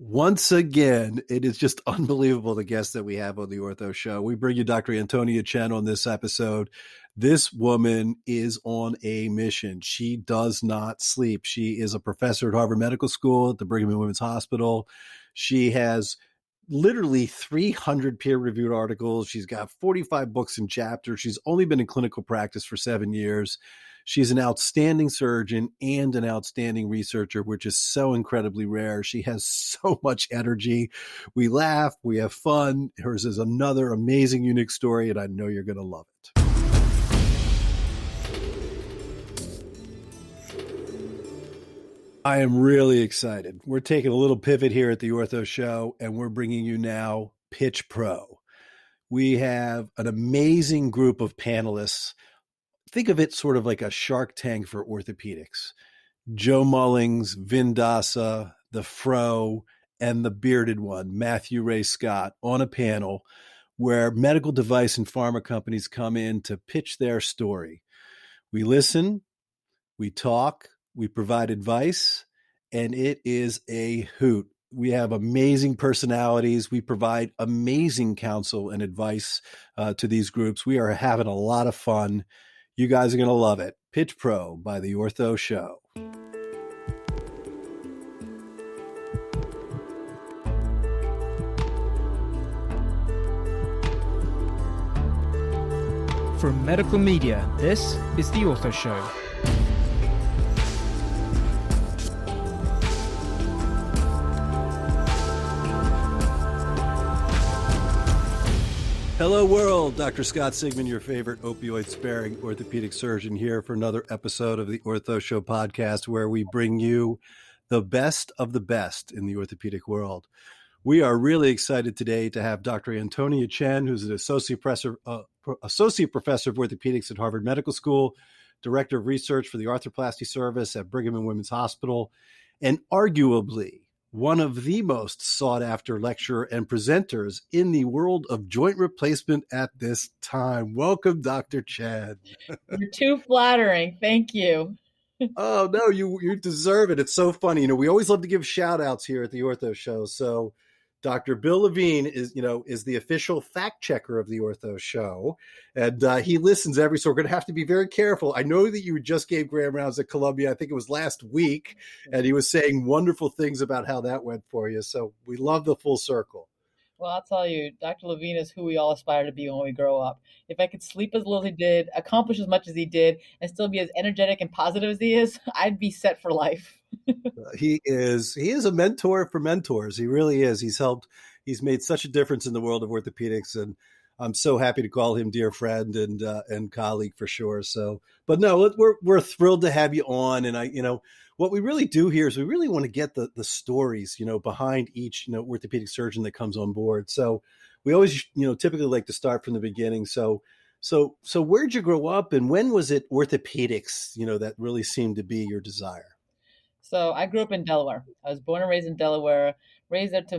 Once again, it is just unbelievable the guests that we have on the Ortho Show. We bring you Dr. Antonia Chen on this episode. This woman is on a mission. She does not sleep. She is a professor at Harvard Medical School at the Brigham and Women's Hospital. She has literally 300 peer-reviewed articles. She's got 45 books and chapters. She's only been in clinical practice for 7 years. She's an outstanding surgeon and an outstanding researcher, which is so incredibly rare. She has so much energy. We laugh, we have fun. Hers is another amazing, unique story, and I know you're going to love it. I am really excited. We're taking a little pivot here at the Ortho Show, and we're bringing you now Pitch Pro. We have an amazing group of panelists. Think of it sort of like a Shark Tank for orthopedics. Joe Mullings, Vin Dasa, the Fro, and the bearded one, Matthew Ray Scott, on a panel where medical device and pharma companies come in to pitch their story. We listen, we talk, we provide advice, and it is a hoot. We have amazing personalities. We provide amazing counsel and advice to these groups. We are having a lot of fun. You guys are going to love it. Pitch Pro by the Ortho Show. From medical media, this is the Ortho Show. Hello world, Dr. Scott Sigman, your favorite opioid-sparing orthopedic surgeon, here for another episode of the Ortho Show podcast, where we bring you the best of the best in the orthopedic world. We are really excited today to have Dr. Antonia Chen, who's an associate professor of orthopedics at Harvard Medical School, director of research for the Arthroplasty service at Brigham and Women's Hospital, and arguably one of the most sought-after lecturer and presenters in the world of joint replacement at this time. Welcome, Dr. Chen. You're too flattering. Thank you. Oh, no, you deserve it. It's so funny. We always love to give shout-outs here at the Ortho Show. So Dr. Bill Levine is the official fact checker of the Ortho Show, and he listens so we're going to have to be very careful. I know that you just gave Graham rounds at Columbia. I think it was last week, and he was saying wonderful things about how that went for you. So we love the full circle. Well, I'll tell you, Dr. Levine is who we all aspire to be when we grow up. If I could sleep as little as he did, accomplish as much as he did, and still be as energetic and positive as he is, I'd be set for life. He is a mentor for mentors. He really is. He's made such a difference in the world of orthopedics, and I'm so happy to call him dear friend and colleague for sure. So, but no, we're thrilled to have you on. And what we really do here is we really want to get the stories, behind each, orthopedic surgeon that comes on board. So we always, typically like to start from the beginning. So where'd you grow up, and when was it orthopedics, that really seemed to be your desire? So I grew up in Delaware. I was born and raised in Delaware, raised there to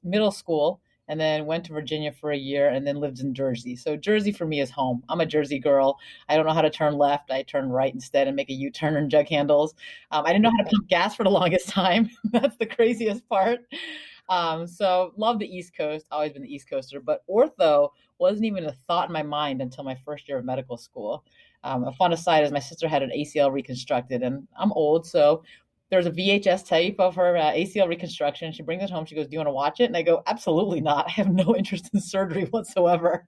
middle school, and then went to Virginia for a year and then lived in Jersey. So Jersey for me is home. I'm a Jersey girl. I don't know how to turn left. I turn right instead and make a U-turn and jug handles. I didn't know how to pump gas for the longest time. That's the craziest part. So love the East Coast, always been the East Coaster, but ortho wasn't even a thought in my mind until my first year of medical school. A fun aside is my sister had an ACL reconstructed, and I'm old, so there's a VHS tape of her ACL reconstruction. She brings it home. She goes, "Do you want to watch it?" And I go, "Absolutely not. I have no interest in surgery whatsoever."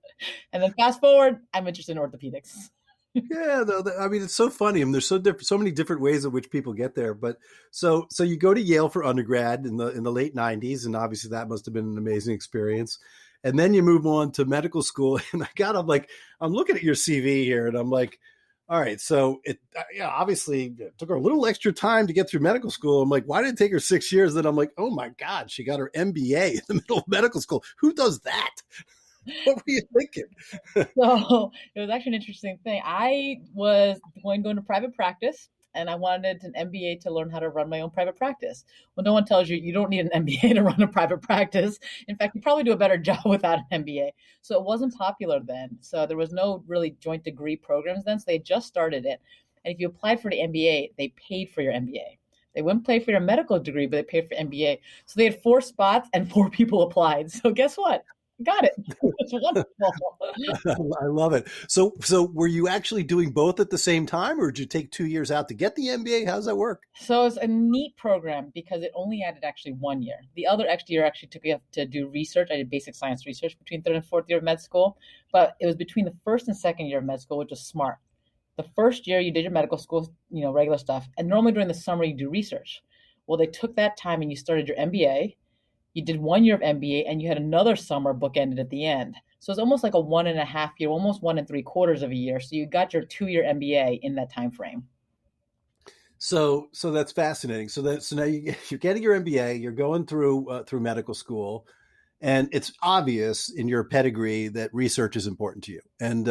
And then fast forward, I'm interested in orthopedics. Yeah, I mean, it's so funny. I mean, there's so many different ways in which people get there. But so you go to Yale for undergrad in the late 90s, and obviously that must have been an amazing experience. And then you move on to medical school, and I'm looking at your CV here, and I'm like, all right, so it obviously it took her a little extra time to get through medical school. I'm like, why did it take her 6 years? Then I'm like, oh my God, she got her MBA in the middle of medical school. Who does that? What were you thinking? So it was actually an interesting thing. I was going to go into private practice, and I wanted an MBA to learn how to run my own private practice. Well, no one tells you you don't need an MBA to run a private practice. In fact, you probably do a better job without an MBA. So it wasn't popular then. So there was no really joint degree programs then. So they just started it. And if you applied for the MBA, they paid for your MBA. They wouldn't pay for your medical degree, but they paid for MBA. So they had 4 spots and 4 people applied. So guess what? Got it. It's wonderful. I love it. So were you actually doing both at the same time, or did you take 2 years out to get the MBA? How does that work? So it's a neat program because it only added actually 1 year. The other extra year actually took me up to do research. I did basic science research between third and fourth year of med school, but it was between the first and second year of med school, which was smart. The first year you did your medical school, regular stuff, and normally during the summer you do research. Well, they took that time and you started your MBA. You did 1 year of MBA and you had another summer bookended at the end. So it's almost like a 1.5 year, almost 1 3/4 of a year. So you got your 2 year MBA in that time frame. So that's fascinating. So now you're getting your MBA, you're going through medical school, and it's obvious in your pedigree that research is important to you. And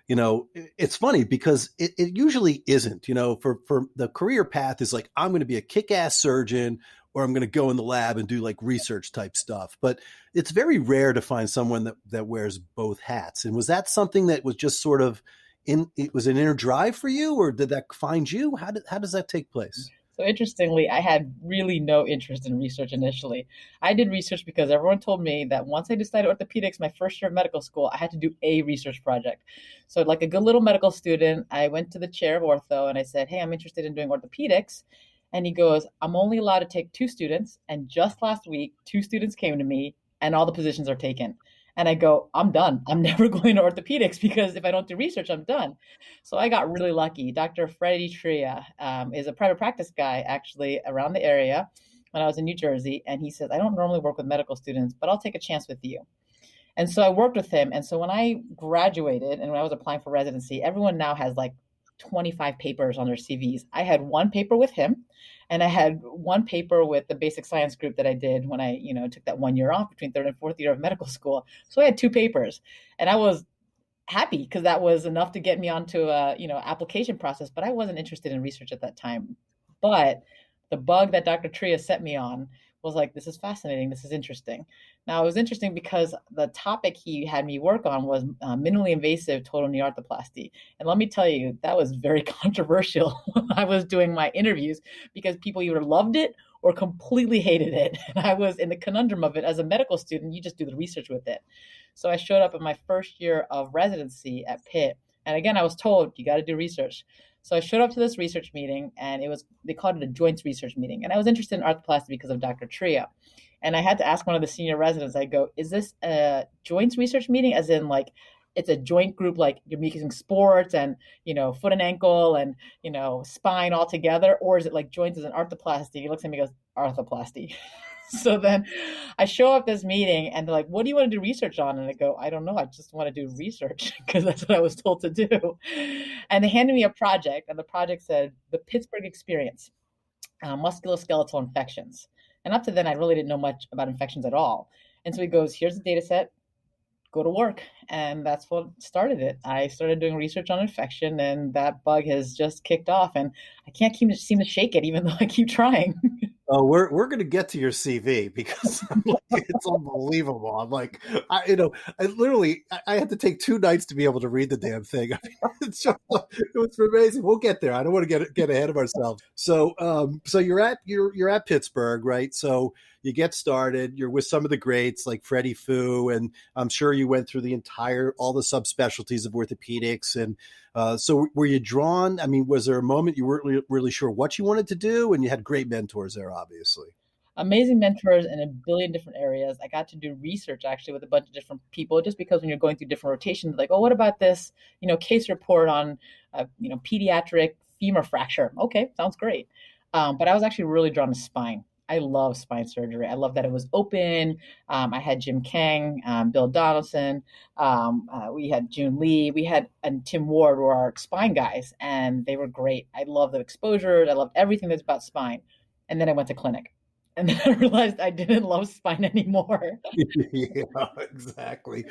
it's funny because it usually isn't. For the career path is like, I'm going to be a kick-ass surgeon, or I'm going to go in the lab and do like research type stuff. But it's very rare to find someone that wears both hats. And was that something that was just sort of it was an inner drive for you, or did that find you? How does that take place? So interestingly, I had really no interest in research initially. I did research because everyone told me that once I decided orthopedics, my first year of medical school, I had to do a research project. So like a good little medical student, I went to the chair of ortho and I said, hey, I'm interested in doing orthopedics. And he goes, I'm only allowed to take 2 students. And just last week, 2 students came to me and all the positions are taken. And I go, I'm done. I'm never going to orthopedics because if I don't do research, I'm done. So I got really lucky. Dr. Freddie Tria is a private practice guy actually around the area when I was in New Jersey. And he says, I don't normally work with medical students, but I'll take a chance with you. And so I worked with him. And so when I graduated and when I was applying for residency, everyone now has like 25 papers on their CVs. I had 1 paper with him, and I had 1 paper with the basic science group that I did when I, took that 1 year off between third and fourth year of medical school. So I had 2 papers, and I was happy because that was enough to get me onto a, application process. But I wasn't interested in research at that time. But the bug that Dr. Tria set me on was like, this is fascinating. This is interesting. Now, it was interesting because the topic he had me work on was minimally invasive total knee arthroplasty. And let me tell you, that was very controversial when I was doing my interviews because people either loved it or completely hated it. And I was in the conundrum of it. As a medical student, you just do the research with it. So I showed up in my first year of residency at Pitt. And again, I was told, you got to do research. So I showed up to this research meeting, and they called it a joints research meeting. And I was interested in arthroplasty because of Dr. Tria. And I had to ask one of the senior residents, I go, is this a joints research meeting? As in like, it's a joint group, like you're mixing sports and, foot and ankle and, spine all together? Or is it like joints as an arthroplasty? He looks at me and goes, arthroplasty. So then I show up this meeting and they're like, what do you want to do research on? And I go, I don't know. I just want to do research because that's what I was told to do. And they handed me a project, and the project said the Pittsburgh experience, musculoskeletal infections. And up to then, I really didn't know much about infections at all. And so he goes, here's the data set, go to work. And that's what started it. I started doing research on infection, and that bug has just kicked off. And I can't seem to shake it, even though I keep trying. Oh, we're going to get to your CV because it's unbelievable. I'm like, I had to take 2 nights to be able to read the damn thing. I mean, it was amazing. We'll get there. I don't want to get ahead of ourselves. So you're at Pittsburgh, right? So you get started. You're with some of the greats like Freddie Fu, and I'm sure you went through all the subspecialties of orthopedics. And so were you drawn? I mean, was there a moment you weren't really sure what you wanted to do? And you had great mentors there, obviously. Amazing mentors in a billion different areas. I got to do research actually with a bunch of different people, just because when you're going through different rotations, like, oh, what about this, case report on, pediatric femur fracture? Okay, sounds great. But I was actually really drawn to spine. I love spine surgery. I love that it was open. I had Jim Kang, Bill Donaldson. We had June Lee. And Tim Ward were our spine guys, and they were great. I love the exposures. I loved everything that's about spine. And then I went to clinic. And then I realized I didn't love spine anymore. Yeah, exactly.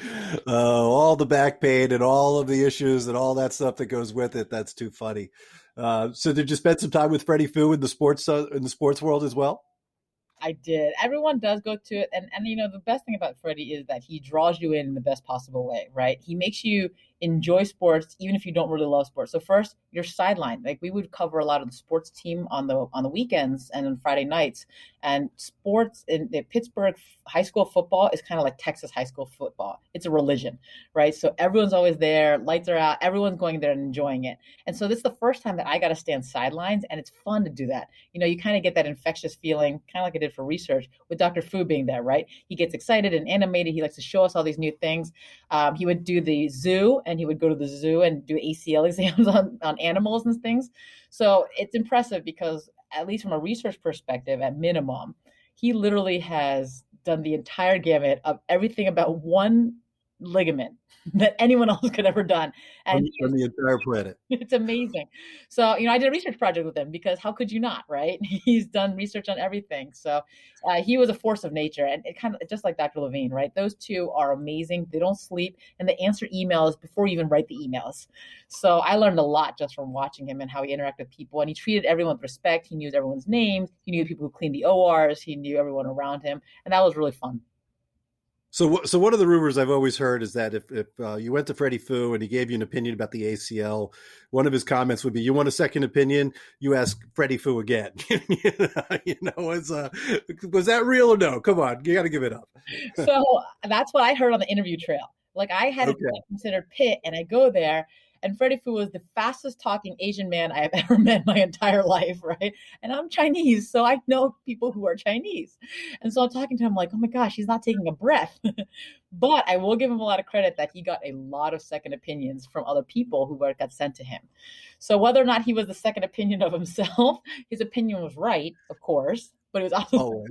All the back pain and all of the issues and all that stuff that goes with it. That's too funny. So did you spend some time with Freddie Fu in the sports world as well? I did. Everyone does go to it. And the best thing about Freddie is that he draws you in the best possible way, right? He makes you enjoy sports, even if you don't really love sports. So first, you're sidelined. Like we would cover a lot of the sports team on the weekends and on Friday nights. And sports in Pittsburgh high school football is kind of like Texas high school football. It's a religion, right? So everyone's always there, lights are out, everyone's going there and enjoying it. And so this is the first time that I got to stand sidelines, and it's fun to do that. You kind of get that infectious feeling, kind of like I did for research with Dr. Fu being there, right? He gets excited and animated. He likes to show us all these new things. He would do the zoo, and he would go to the zoo and do ACL exams on animals and things. So it's impressive because, at least from a research perspective, at minimum, he literally has done the entire gamut of everything about one ligament that anyone else could ever done. And on the entire planet. it's amazing. So, I did a research project with him because how could you not, right? He's done research on everything. So he was a force of nature, and it kind of just like Dr. Levine, right? Those two are amazing. They don't sleep, and they answer emails before you even write the emails. So I learned a lot just from watching him and how he interacted with people, and he treated everyone with respect. He knew everyone's names. He knew the people who cleaned the ORs. He knew everyone around him, and that was really fun. So one of the rumors I've always heard is that if you went to Freddie Fu and he gave you an opinion about the ACL, one of his comments would be, "You want a second opinion? You ask Freddie Fu again." Was that real or no? Come on, you got to give it up. So that's what I heard on the interview trail. Like I had considered Pitt, and I go there, and Freddie Fu was the fastest talking Asian man I have ever met in my entire life, right? And I'm Chinese, so I know people who are Chinese. And so I'm talking to him like, oh my gosh, he's not taking a breath. But I will give him a lot of credit that he got a lot of second opinions from other people who got sent to him. So whether or not he was the second opinion of himself, his opinion was right, of course. But it was also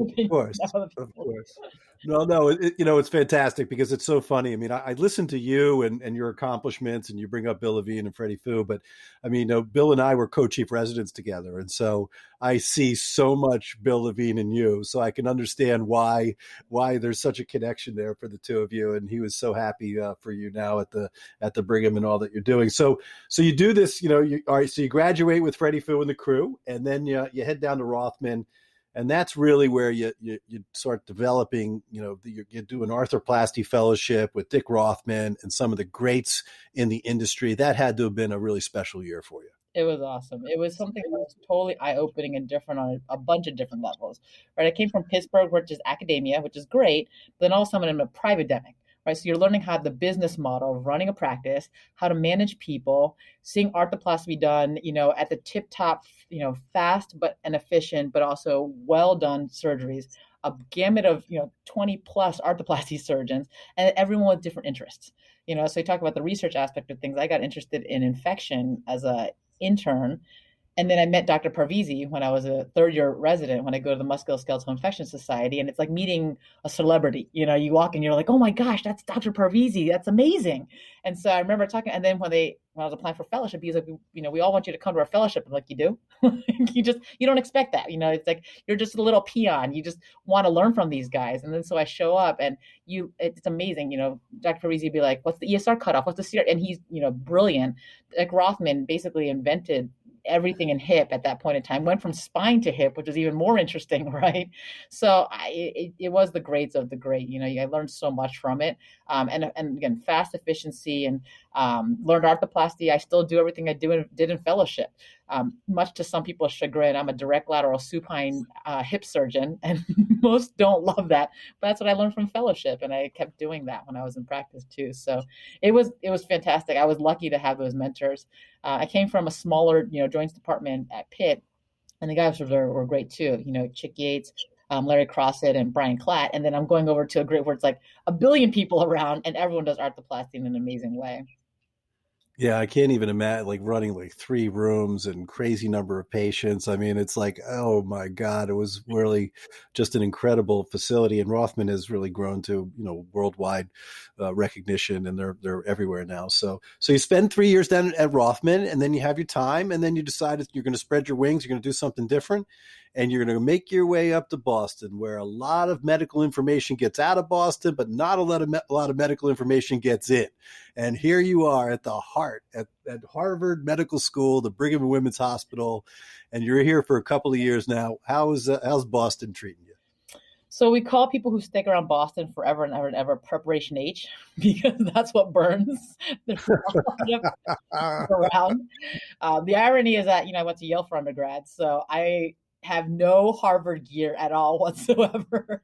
of course. No, it's fantastic because it's so funny. I mean, I listen to you and your accomplishments, and you bring up Bill Levine and Freddie Fu, but I mean, Bill and I were co-chief residents together, and so I see so much Bill Levine in you, so I can understand why there's such a connection there for the two of you. And he was so happy for you now at the Brigham and all that you're doing. So you do this, all right. So you graduate with Freddie Fu and the crew, and then you head down to Rothman. And that's really where you start developing, you do an arthroplasty fellowship with Dick Rothman and some of the greats in the industry. That had to have been a really special year for you. It was awesome. It was something that was totally eye-opening and different on a bunch of different levels, right? I came from Pittsburgh, which is academia, which is great, but then also I'm in a private demic. Right, so you're learning how the business model of running a practice, how to manage people, seeing arthroplasty be done, at the tip top, fast and efficient, but also well done surgeries, a gamut of 20 plus arthroplasty surgeons, and everyone with different interests. So you talk about the research aspect of things. I got interested in infection as a intern. And then I met Dr. Parvizi when I was a third-year resident, when I go to the Musculoskeletal Infection Society, and it's like meeting a celebrity. You walk and you're like, oh my gosh, that's Dr. Parvizi. That's amazing. And so I remember talking, and then when I was applying for fellowship, he was like, we all want you to come to our fellowship. I'm like, you do? you don't expect that. It's like, you're just a little peon. You just want to learn from these guys. And then so I show up, and it's amazing. Dr. Parvizi would be like, what's the ESR cutoff? What's the CR? And he's, brilliant. Like Rothman basically invented everything in hip at that point in time, went from spine to hip, which is even more interesting, right? So it was the greats of the great. I learned so much from it. And again, fast efficiency, and learned arthroplasty. I still do everything I did in fellowship. Much to some people's chagrin, I'm a direct lateral supine hip surgeon, and most don't love that. But that's what I learned from fellowship, and I kept doing that when I was in practice too. So it was fantastic. I was lucky to have those mentors. I came from a smaller, joints department at Pitt, and the guys were great too. Chick Yates, Larry Crossett, and Brian Klatt. And then I'm going over to a group where it's like a billion people around, and everyone does arthroplasty in an amazing way. Yeah, I can't even imagine like running like 3 rooms and crazy number of patients. I mean, it's like, oh my God, it was really just an incredible facility. And Rothman has really grown to, worldwide recognition, and they're everywhere now. So you spend 3 years down at Rothman, and then you have your time, and then you decide you're going to spread your wings, you're going to do something different. And you're going to make your way up to Boston, where a lot of medical information gets out of Boston, but not a lot of medical information gets in. And here you are at the heart, at Harvard Medical School, the Brigham and Women's Hospital, and you're here for a couple of years now. How's Boston treating you? So we call people who stick around Boston forever and ever and ever Preparation H because that's what burns. There's a lot of around. The irony is that, I went to Yale for undergrad, so I have no Harvard gear at all whatsoever.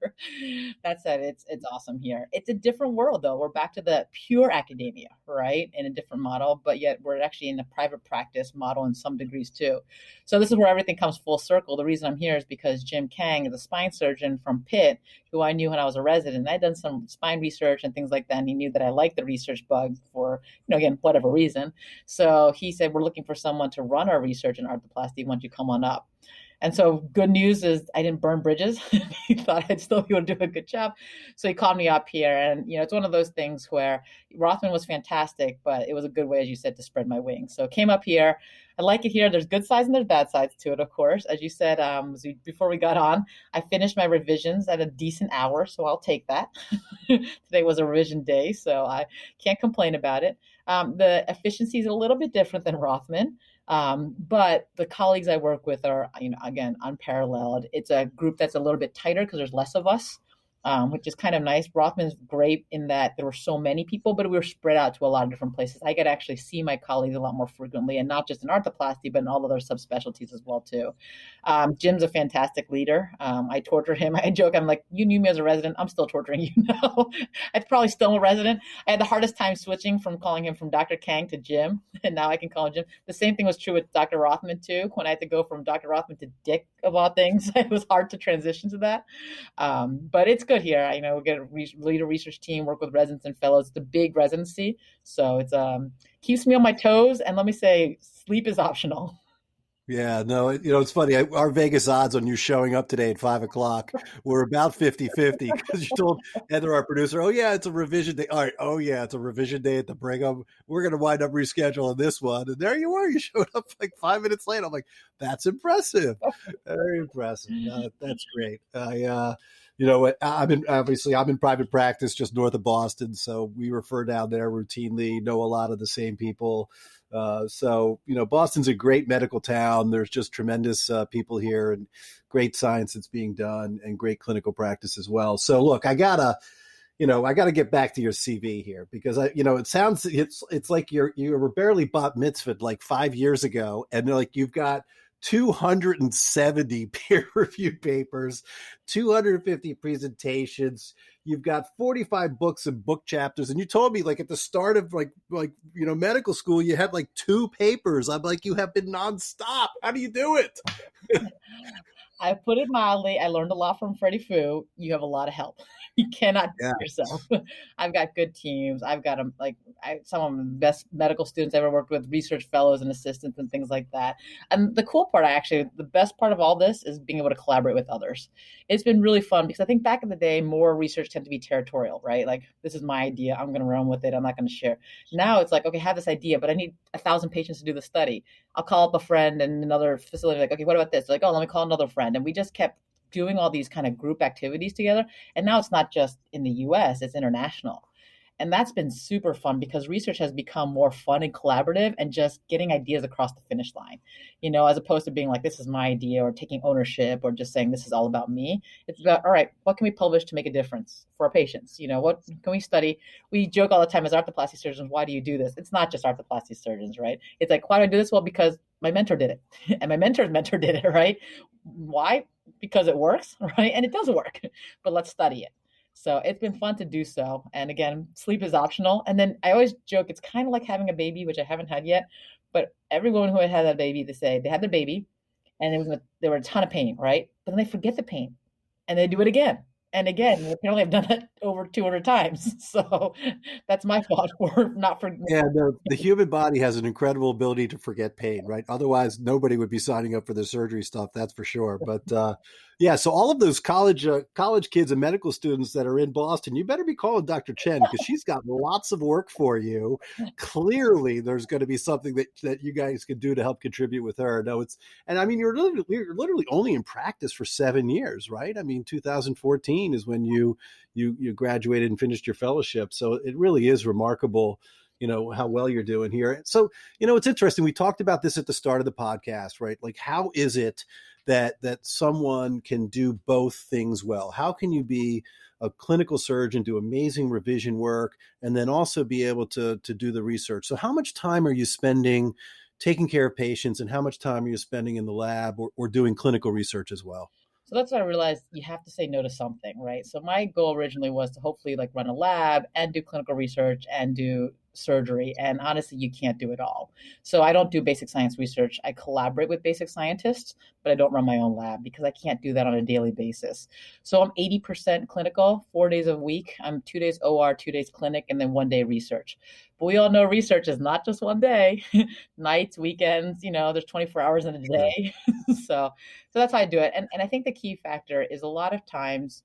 That said, it's awesome here. It's a different world though. We're back to the pure academia, right? In a different model, but yet we're actually in a private practice model in some degrees too. So this is where everything comes full circle. The reason I'm here is because Jim Kang is a spine surgeon from Pitt, who I knew when I was a resident. I'd done some spine research and things like that, and he knew that I liked the research bug for, again, whatever reason. So he said, we're looking for someone to run our research in arthroplasty. Why don't you come on up? And so good news is I didn't burn bridges. He thought I'd still be able to do a good job. So he called me up here. And, it's one of those things where Rothman was fantastic, but it was a good way, as you said, to spread my wings. So came up here. I like it here. There's good sides and there's bad sides to it, of course. As you said, before we got on, I finished my revisions at a decent hour, so I'll take that. Today was a revision day, so I can't complain about it. The efficiency is a little bit different than Rothman. But the colleagues I work with are, again, unparalleled. It's a group that's a little bit tighter because there's less of us, which is kind of nice. Rothman's great in that there were so many people, but we were spread out to a lot of different places. I could actually see my colleagues a lot more frequently, and not just in arthroplasty, but in all other subspecialties as well, too. Jim's a fantastic leader. I torture him. I joke, I'm like, you knew me as a resident. I'm still torturing you now. I'm probably still a resident. I had the hardest time switching from calling him from Dr. Kang to Jim, and now I can call him Jim. The same thing was true with Dr. Rothman, too. When I had to go from Dr. Rothman to Dick, of all things, it was hard to transition to that. But it's good here. We get lead a research team, work with residents and fellows. It's a big residency, so it's keeps me on my toes. And let me say, sleep is optional. Yeah, no, it's funny. Our Vegas odds on you showing up today at 5:00 were about 50-50 because you told Heather, our producer, oh, yeah, it's a revision day. All right. Oh, yeah, it's a revision day at the Brigham. We're going to wind up rescheduling this one. And there you were. You showed up like 5 minutes late. I'm like, that's impressive. Very impressive. That's great. I'm in private practice just north of Boston. So we refer down there routinely, know a lot of the same people. Boston's a great medical town. There's just tremendous people here and great science that's being done and great clinical practice as well. So look, I gotta get back to your CV here because it sounds, it's like you were barely bat mitzvahed like 5 years ago. And like, you've got 270 peer-reviewed papers, 250 presentations. You've got 45 books and book chapters. And you told me like at the start of medical school, you had like 2 papers. I'm like, you have been nonstop. How do you do it? I put it mildly. I learned a lot from Freddie Fu. You have a lot of help. You cannot do it yourself. I've got good teams. I've got some of the best medical students I ever worked with, research fellows and assistants and things like that. And the cool part, the best part of all this is being able to collaborate with others. It's been really fun because I think back in the day, more research tended to be territorial, right? Like, this is my idea. I'm going to run with it. I'm not going to share. Now it's like, okay, I have this idea, but I need 1,000 patients to do the study. I'll call up a friend in another facility, like, okay, what about this? They're like, oh, let me call another friend. And we just kept doing all these kind of group activities together. And now it's not just in the US, it's international. And that's been super fun because research has become more fun and collaborative and just getting ideas across the finish line, as opposed to being like, this is my idea or taking ownership or just saying this is all about me. It's about, all right, what can we publish to make a difference for our patients? What can we study? We joke all the time as arthroplasty surgeons, why do you do this? It's not just arthroplasty surgeons, right? It's like, why do I do this? Well, because my mentor did it and my mentor's mentor did it, right? Why? Because it works, right? And it does work, but let's study it. So it's been fun to do so. And again, sleep is optional. And then I always joke, it's kind of like having a baby, which I haven't had yet, but every woman who had a baby, they say they had their baby and there were a ton of pain, right? But then they forget the pain and they do it again. And again, apparently I've done that over 200 times. So that's my fault for not forgetting. Yeah, the human body has an incredible ability to forget pain, right? Otherwise, nobody would be signing up for the surgery stuff, that's for sure. But so all of those college kids and medical students that are in Boston, you better be calling Dr. Chen because she's got lots of work for you. Clearly, there's going to be something that you guys can do to help contribute with her. You're literally only in practice for 7 years, right? 2014 is when you graduated and finished your fellowship. So it really is remarkable, how well you're doing here. So, it's interesting. We talked about this at the start of the podcast, right? Like, how is it that someone can do both things well? How can you be a clinical surgeon, do amazing revision work, and then also be able to do the research? So how much time are you spending taking care of patients, and how much time are you spending in the lab or doing clinical research as well? So that's when I realized you have to say no to something, right? So my goal originally was to hopefully like run a lab and do clinical research and do surgery. And honestly, you can't do it all. So I don't do basic science research. I collaborate with basic scientists, but I don't run my own lab because I can't do that on a daily basis. So I'm 80% clinical, 4 days a week. I'm 2 days OR, 2 days clinic, and then 1 day research. But we all know research is not just one day, nights, weekends, there's 24 hours in a day. so that's how I do it. And I think the key factor is a lot of times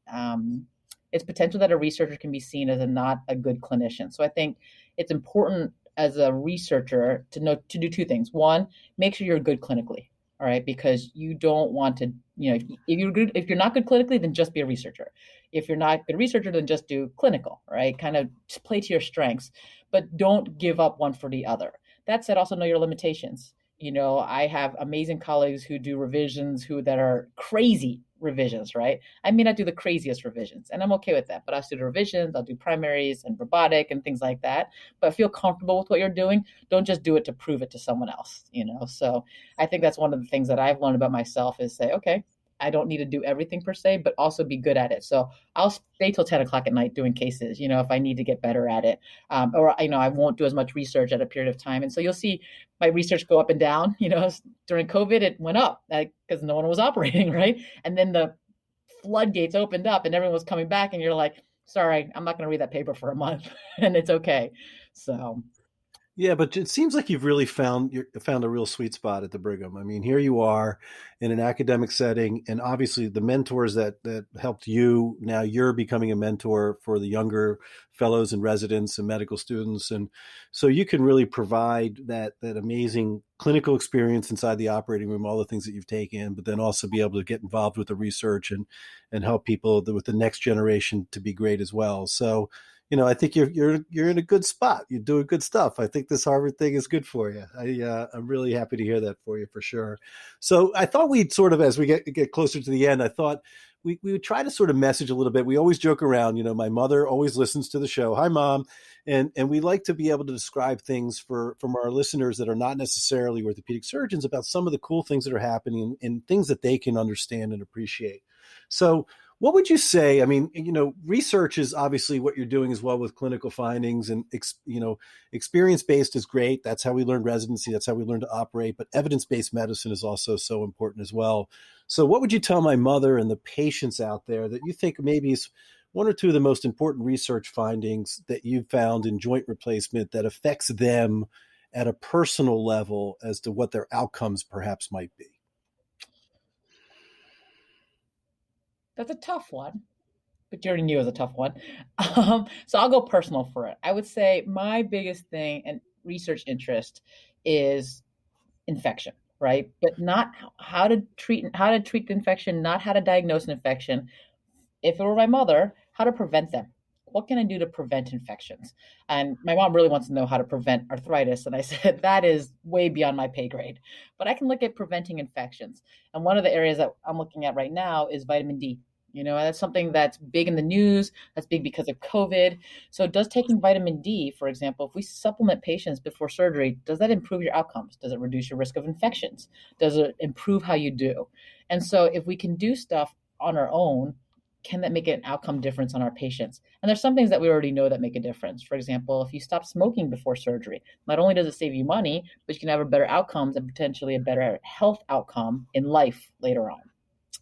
it's potential that a researcher can be seen as not a good clinician. So I think it's important as a researcher to do two things. One, make sure you're good clinically, all right? Because you don't want to, if you're not good clinically, then just be a researcher. If you're not a good researcher, then just do clinical, right? Kind of play to your strengths, but don't give up one for the other. That said, also know your limitations. I have amazing colleagues who do revisions that are crazy revisions, right? I may not do the craziest revisions, and I'm okay with that, but I'll do the revisions, I'll do primaries and robotic and things like that, but feel comfortable with what you're doing. Don't just do it to prove it to someone else, So I think that's one of the things that I've learned about myself is say, okay, I don't need to do everything per se, but also be good at it. So I'll stay till 10 o'clock at night doing cases, if I need to get better at it. Or I won't do as much research at a period of time. And so you'll see my research go up and down. During COVID, it went up because no one was operating, right? And then the floodgates opened up and everyone was coming back and you're like, sorry, I'm not going to read that paper for a month and it's okay. So yeah, but it seems like you've really found a real sweet spot at the Brigham. I mean, here you are in an academic setting, and obviously the mentors that helped you, now you're becoming a mentor for the younger fellows and residents and medical students, and so you can really provide that amazing clinical experience inside the operating room, all the things that you've taken, but then also be able to get involved with the research and help people with the next generation to be great as well. So I think you're in a good spot. You're doing good stuff. I think this Harvard thing is good for you. I'm really happy to hear that for you for sure. So I thought we'd sort of, as we get closer to the end, I thought we would try to sort of message a little bit. We always joke around, my mother always listens to the show. Hi, Mom. And we like to be able to describe things from our listeners that are not necessarily orthopedic surgeons about some of the cool things that are happening and things that they can understand and appreciate. So what would you say? I mean, research is obviously what you're doing as well with clinical findings, and, experience-based is great. That's how we learn residency. That's how we learn to operate. But evidence-based medicine is also so important as well. So what would you tell my mother and the patients out there that you think maybe is one or two of the most important research findings that you've found in joint replacement that affects them at a personal level as to what their outcomes perhaps might be? That's a tough one, but you already knew it was a tough one. So I'll go personal for it. I would say my biggest thing and research interest is infection, right? But not how to treat the infection, not how to diagnose an infection. If it were my mother, how to prevent them. What can I do to prevent infections? And my mom really wants to know how to prevent arthritis. And I said, that is way beyond my pay grade. But I can look at preventing infections. And one of the areas that I'm looking at right now is vitamin D. That's something that's big in the news. That's big because of COVID. So does taking vitamin D, for example, if we supplement patients before surgery, does that improve your outcomes? Does it reduce your risk of infections? Does it improve how you do? And so if we can do stuff on our own, can that make an outcome difference on our patients? And there's some things that we already know that make a difference. For example, if you stop smoking before surgery, not only does it save you money, but you can have a better outcomes and potentially a better health outcome in life later on.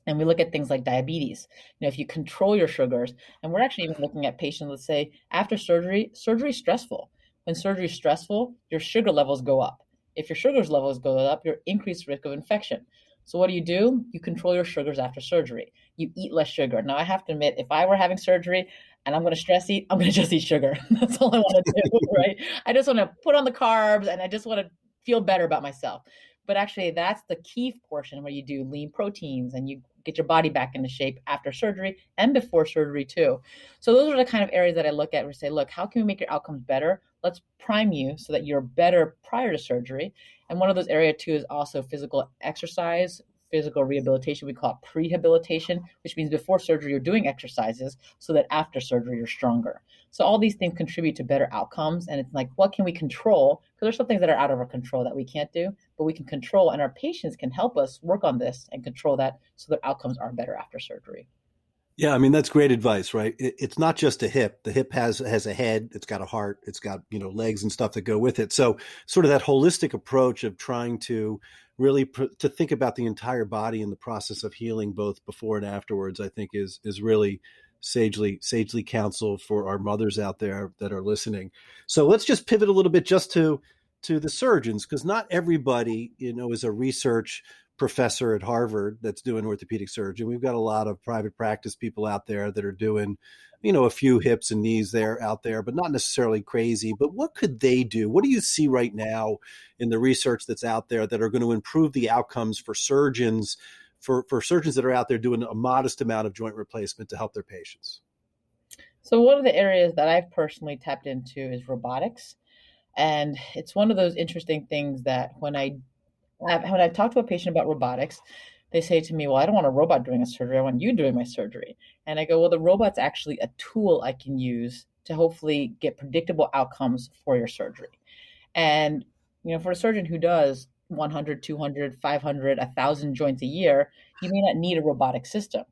And we look at things like diabetes. If you control your sugars, and we're actually even looking at patients, let's say after surgery is stressful. When surgery is stressful, your sugar levels go up. If your sugar levels go up, you're increased risk of infection. So what do? You control your sugars after surgery. You eat less sugar. Now, I have to admit, if I were having surgery and I'm going to stress eat, I'm going to just eat sugar. That's all I want to do, right? I just want to put on the carbs and I just want to feel better about myself. But actually, that's the key portion where you do lean proteins and you get your body back into shape after surgery and before surgery too. So those are the kind of areas that I look at where I say, look, how can we make your outcomes better? Let's prime you so that you're better prior to surgery. And one of those areas too is also physical exercise, physical rehabilitation. We call it prehabilitation, which means before surgery, you're doing exercises so that after surgery, you're stronger. So all these things contribute to better outcomes. And it's like, what can we control? Because there's some things that are out of our control that we can't do, but we can control, and our patients can help us work on this and control that so that outcomes are better after surgery. Yeah, I mean, that's great advice, right? It's not just a hip. The hip has a head, it's got a heart, it's got, legs and stuff that go with it. So sort of that holistic approach of trying to really to think about the entire body in the process of healing both before and afterwards, I think is really sagely counsel for our mothers out there that are listening. So let's just pivot a little bit just to the surgeons, because not everybody, is a research professor at Harvard that's doing orthopedic surgery. We've got a lot of private practice people out there that are doing, a few hips and knees out there, but not necessarily crazy. But what could they do? What do you see right now in the research that's out there that are going to improve the outcomes for surgeons, for surgeons that are out there doing a modest amount of joint replacement to help their patients? So one of the areas that I've personally tapped into is robotics. And it's one of those interesting things that when I talk to a patient about robotics, they say to me, well, I don't want a robot doing a surgery. I want you doing my surgery. And I go, well, the robot's actually a tool I can use to hopefully get predictable outcomes for your surgery. And, for a surgeon who does 100, 200, 500, 1,000 joints a year, you may not need a robotic system.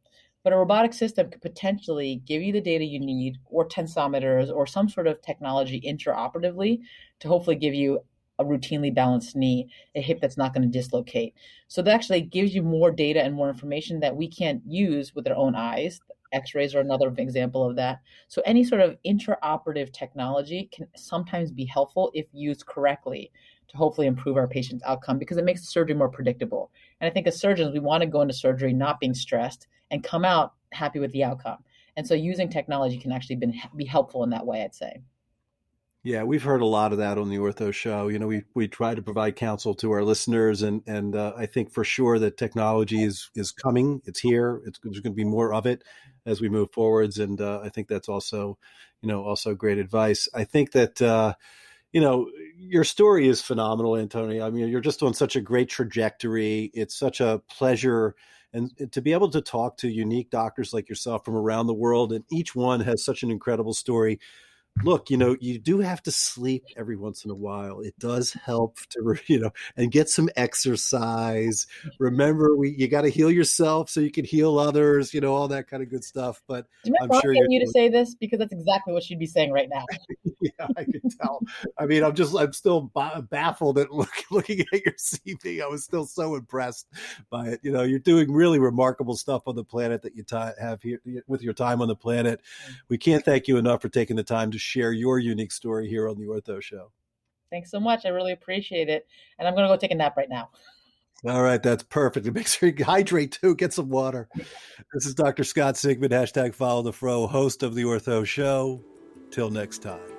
But a robotic system could potentially give you the data you need, or tensometers, or some sort of technology intraoperatively to hopefully give you a routinely balanced knee, a hip that's not going to dislocate. So that actually gives you more data and more information that we can't use with our own eyes. X-rays are another example of that. So any sort of intraoperative technology can sometimes be helpful if used correctly to hopefully improve our patient's outcome, because it makes the surgery more predictable. And I think as surgeons, we want to go into surgery not being stressed and come out happy with the outcome. And so using technology can actually be helpful in that way, I'd say. Yeah, we've heard a lot of that on the Ortho Show. We try to provide counsel to our listeners, and I think for sure that technology is coming. It's here. There's going to be more of it as we move forwards, and I think that's also great advice. I think that your story is phenomenal, Antonia. I mean, you're just on such a great trajectory. It's such a pleasure, and to be able to talk to unique doctors like yourself from around the world, and each one has such an incredible story. Look, you do have to sleep every once in a while. It does help to, and get some exercise. Remember, you got to heal yourself so you can heal others, all that kind of good stuff. But Do you I'm mind sure getting you to say this? Because that's exactly what she'd be saying right now. Yeah, I can tell. I mean, I'm still baffled at looking at your CV. I was still so impressed by it. You're doing really remarkable stuff on the planet that you have here with your time on the planet. We can't thank you enough for taking the time to share your unique story here on the Ortho Show. Thanks so much. I really appreciate it. And I'm going to go take a nap right now. All right, that's perfect. Make sure you hydrate too. Get some water. This is Dr. Scott Sigmund, #FollowTheFro, host of the Ortho Show. Till next time.